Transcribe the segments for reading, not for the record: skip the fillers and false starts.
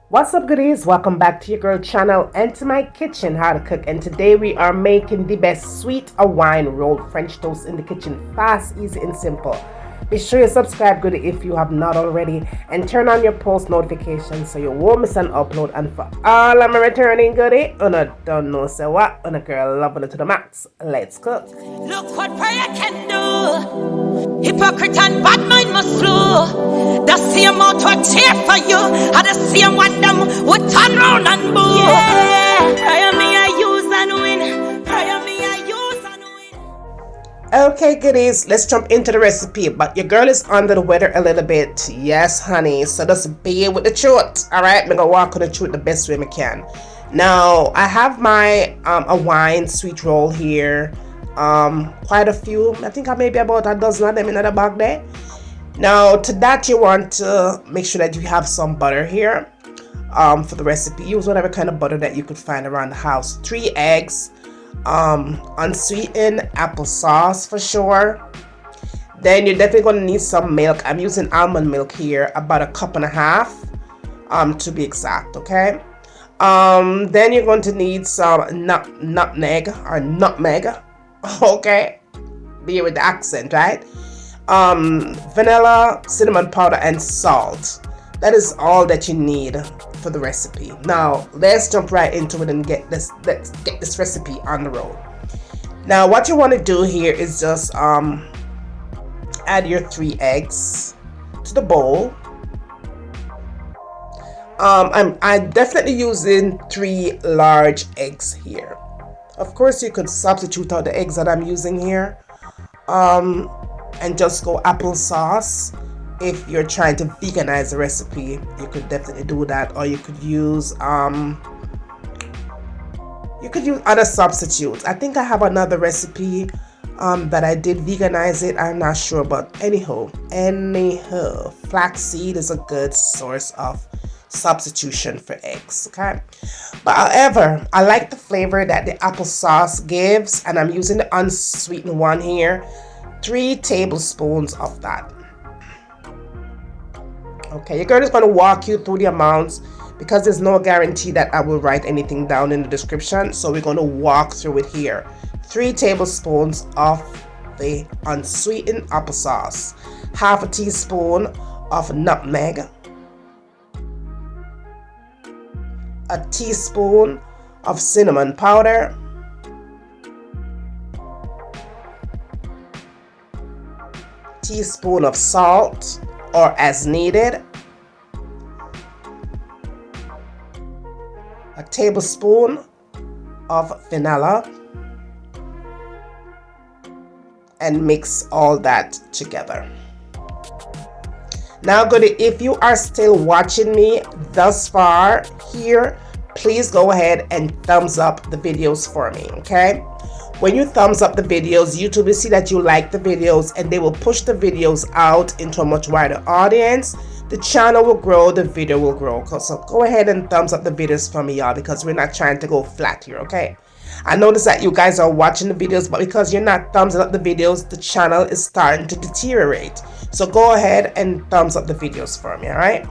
What's up, goodies? Welcome back to your girl channel and to my kitchen, how to cook. And today we are making the best sweet Hawaiian rolled French toast in the kitchen. Fast, easy, and simple. Be sure you subscribe, goodie, if you have not already, and turn on your post notifications so you won't miss an upload. And for all of my returning goodie, don't know say what, a girl loving it to the max. Let's cook. Look what prayer can do. Hypocrite and bad mind must flow. The same mouth will cheer for you, and the same one them would turn round and boo. Yeah, prayer me I use and win. Prayer me I use and win. Okay, goodies, let's jump into the recipe. But your girl is under the weather a little bit. Yes, honey. So just bear with the truth. Alright, I'm gonna walk on the truth the best way I can. Now, I have my Hawaiian sweet roll here. Quite a few. I think I maybe about a dozen of them in the bag there. Now, to that you want to make sure that you have some butter here. For the recipe, use whatever kind of butter that you could find around the house. 3 eggs. Unsweetened applesauce for sure. Then you're definitely going to need some milk. I'm using almond milk here, about 1.5 cups to be exact. Okay. Then you're going to need some nutmeg. Okay, be with the accent, right? Vanilla, cinnamon powder, and salt. That is all that you need for the recipe. Now let's jump right into it and let's get this recipe on the road. Now what you want to do here is just add your 3 eggs to the bowl. I'm definitely using 3 large eggs here. Of course you could substitute out the eggs that I'm using here and just go applesauce. If you're trying to veganize the recipe, you could definitely do that, or you could use other substitutes. I think I have another recipe that I did veganize it. I'm not sure, but anyhow, flaxseed is a good source of substitution for eggs. Okay, but however, I like the flavor that the applesauce gives, and I'm using the unsweetened one here. 3 tablespoons of that. Okay, your girl is going to walk you through the amounts because there's no guarantee that I will write anything down in the description. So we're going to walk through it here. 3 tablespoons of the unsweetened applesauce, 1/2 teaspoon of nutmeg, 1 teaspoon of cinnamon powder, 1 teaspoon of salt, or as needed, 1 tablespoon of vanilla, and mix all that together. Now, goodie, if you are still watching me thus far here, please go ahead and thumbs up the videos for me, okay? When you thumbs up the videos, YouTube will see that you like the videos, and they will push the videos out into a much wider audience. The channel will grow, the video will grow. So go ahead and thumbs up the videos for me, y'all, because we're not trying to go flat here, okay? I notice that you guys are watching the videos, but because you're not thumbsing up the videos, the channel is starting to deteriorate. So go ahead and thumbs up the videos for me, all right?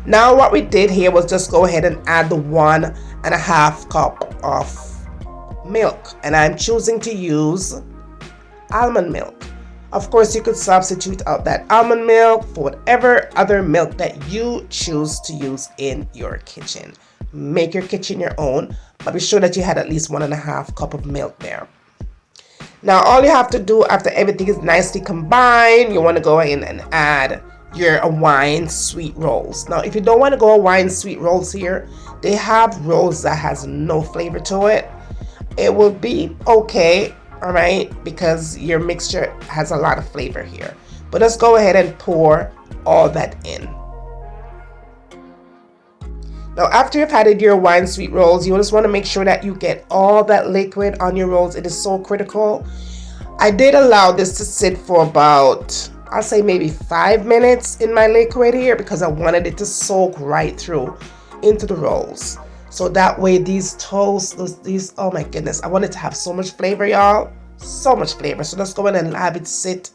Now what we did here was just go ahead and add the 1.5 cup of milk, and I'm choosing to use almond milk. Of course, you could substitute out that almond milk for whatever other milk that you choose to use in your kitchen. Make your kitchen your own, but be sure that you had at least 1.5 cup of milk there. Now all you have to do after everything is nicely combined, you want to go in and add your Hawaiian sweet rolls. Now if you don't want to go Hawaiian sweet rolls here, they have rolls that has no flavor to it. It will be okay, all right, because your mixture has a lot of flavor here. But let's go ahead and pour all that in. Now after you've added your Hawaiian sweet rolls, you just want to make sure that you get all that liquid on your rolls. It is so critical. I did allow this to sit for about, I'll say maybe 5 minutes in my liquid here, because I wanted it to soak right through into the rolls. So that way these toasts, oh my goodness, I want it to have so much flavor, y'all. So much flavor. So let's go ahead and have it sit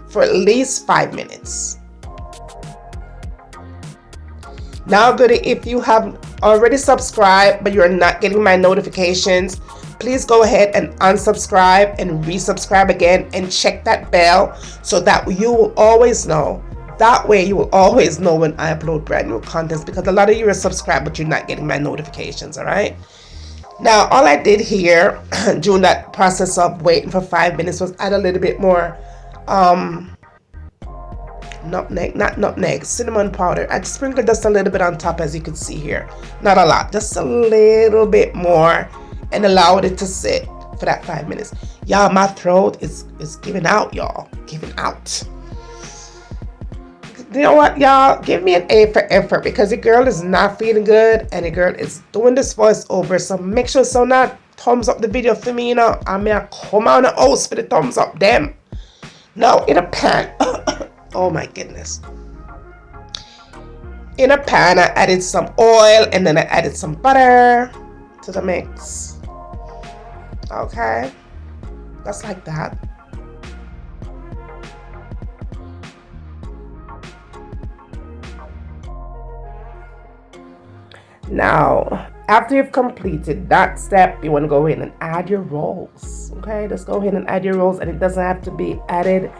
for at least 5 minutes. Now, goody, if you have already subscribed but you're not getting my notifications, please go ahead and unsubscribe and resubscribe again and check that bell so that you will always know. That way you will always know when I upload brand new contents, because a lot of you are subscribed but you're not getting my notifications. All right. Now all I did here during that process of waiting for 5 minutes was add a little bit more cinnamon powder. I sprinkled just a little bit on top, as you can see here. Not a lot, just a little bit more, and allowed it to sit for that 5 minutes. Y'all, my throat is giving out, y'all. Giving out. You know what, y'all? Give me an A for effort, because the girl is not feeling good and the girl is doing this voiceover. So make sure so not thumbs up the video for me, you know. I mean, I come on the house for the thumbs up, them. Now, in a pan. Oh my goodness. In a pan, I added some oil and then I added some butter to the mix. Okay. Just like that. Now, after you've completed that step, you want to go in and add your rolls. Okay, just go ahead and add your rolls, and it doesn't have to be added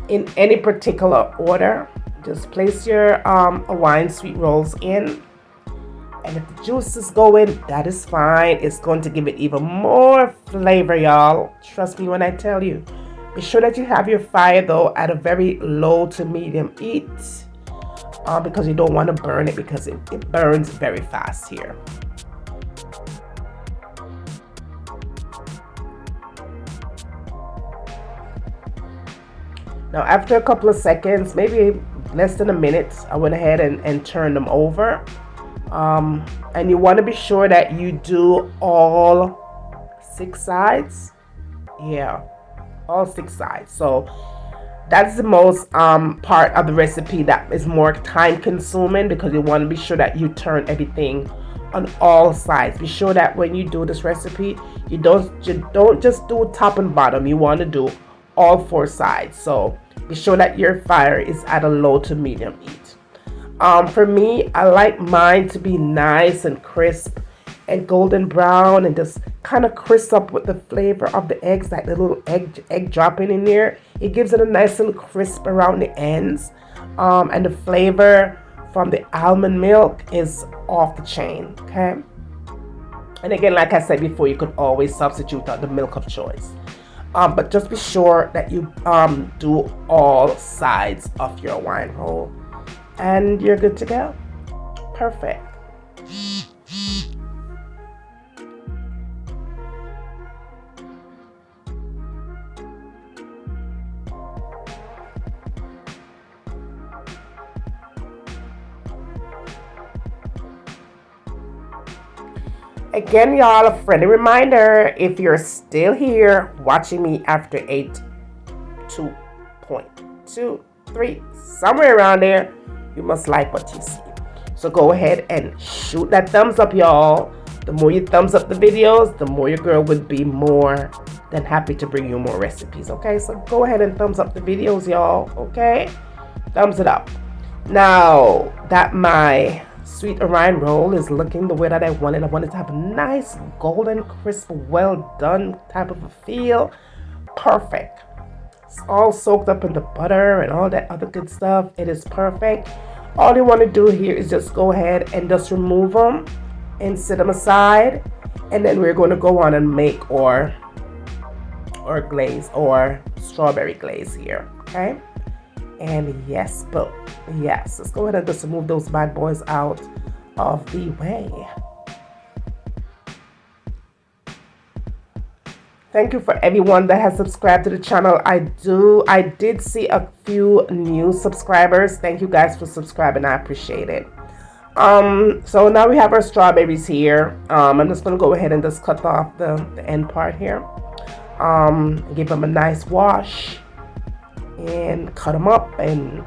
in any particular order. Just place your Hawaiian sweet rolls in, and if the juices go in, that is fine. It's going to give it even more flavor, y'all. Trust me when I tell you. Be sure that you have your fire though at a very low to medium heat. Because you don't want to burn it, because it burns very fast here. Now after a couple of seconds, maybe less than a minute, I went ahead and turned them over. And you want to be sure that you do all 6 sides. Yeah, all 6 sides. So that's the most part of the recipe that is more time consuming, because you want to be sure that you turn everything on all sides. Be sure that when you do this recipe, you don't just do top and bottom. You want to do all 4 sides. So be sure that your fire is at a low to medium heat. For me, I like mine to be nice and crisp and golden brown, and just kind of crisp up with the flavor of the eggs, like the little egg dropping in there. It gives it a nice little crisp around the ends, and the flavor from the almond milk is off the chain. Okay, and again, like I said before, you could always substitute out the milk of choice, but just be sure that you do all sides of your wine roll, and you're good to go. Perfect. Again, y'all, a friendly reminder, if you're still here watching me after 8.2.23, somewhere around there, you must like what you see. So go ahead and shoot that thumbs up, y'all. The more you thumbs up the videos, the more your girl would be more than happy to bring you more recipes, okay? So go ahead and thumbs up the videos, y'all, okay? Thumbs it up. Now that my sweet Hawaiian roll is looking the way that I wanted to have a nice golden crisp, well done type of a feel. Perfect. It's all soaked up in the butter and all that other good stuff. It is perfect. All you want to do here is just go ahead and just remove them and set them aside, and then we're going to go on and make or glaze or strawberry glaze here. Okay, and yes, but yes, let's go ahead and just move those bad boys out of the way. Thank you for everyone that has subscribed to the channel. I did see a few new subscribers. Thank you guys for subscribing. I appreciate it. So now we have our strawberries here. I'm just gonna go ahead and just cut off the end part here. Give them a nice wash and cut them up and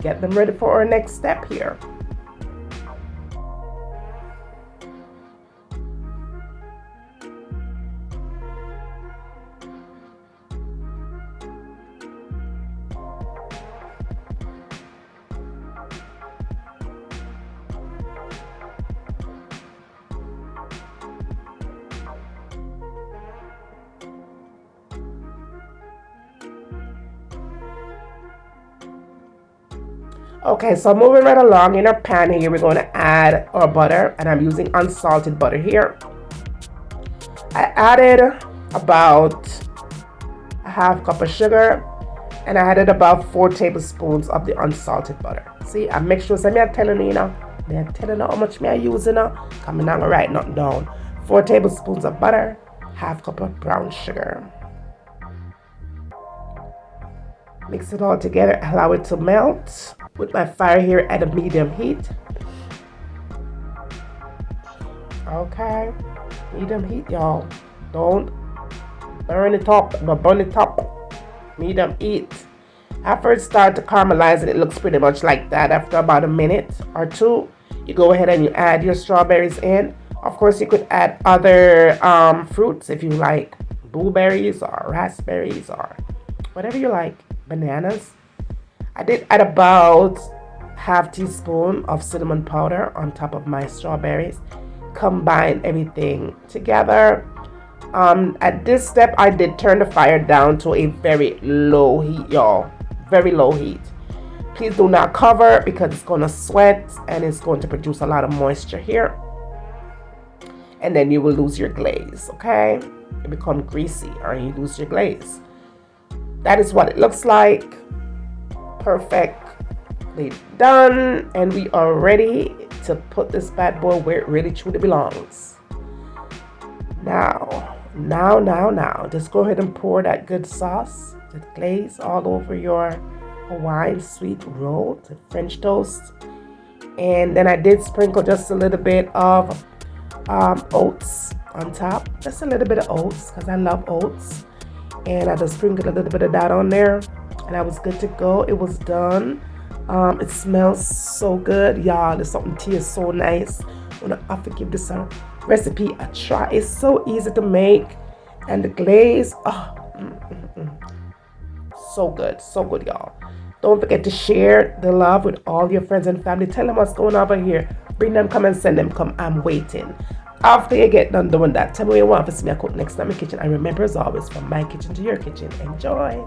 get them ready for our next step here. Okay, so moving right along, in our pan here, we're going to add our butter, and I'm using unsalted butter here. I added about a half cup of sugar, and I added about 4 tablespoons of the unsalted butter. See, I make sure, I'm telling you now, I'm telling you how much I use now. Coming down, write nothing down. 4 tablespoons of butter, half cup of brown sugar. Mix it all together, allow it to melt. With my fire here at a medium heat. Okay, medium heat, y'all. Don't burn it up, but burn it up. Medium heat. After it starts to caramelize and it looks pretty much like that, after about a minute or 2, you go ahead and you add your strawberries in. Of course, you could add other fruits if you like, blueberries or raspberries or whatever you like, bananas. I did add about half teaspoon of cinnamon powder on top of my strawberries. Combine everything together. At this step, I did turn the fire down to a very low heat, y'all. Very low heat. Please do not cover because it's going to sweat and it's going to produce a lot of moisture here. And then you will lose your glaze, okay? It become greasy or you lose your glaze. That is what it looks like. Perfectly done, and we are ready to put this bad boy where it really truly belongs. Now, just go ahead and pour that good sauce, the glaze, all over your Hawaiian sweet roll, the French toast. And then I did sprinkle just a little bit of oats on top, just a little bit of oats because I love oats. And I just sprinkled a little bit of that on there. And I was good to go. It was done. It smells so good, y'all. There's something tastes so nice. I'm gonna have to give this a recipe a try. It's so easy to make, and the glaze, so good, y'all. Don't forget to share the love with all your friends and family. Tell them what's going on over here. Bring them, come and send them. Come, I'm waiting. After you get done doing that, tell me what you want to see me cook next time in the kitchen. And remember, as always, from my kitchen to your kitchen. Enjoy.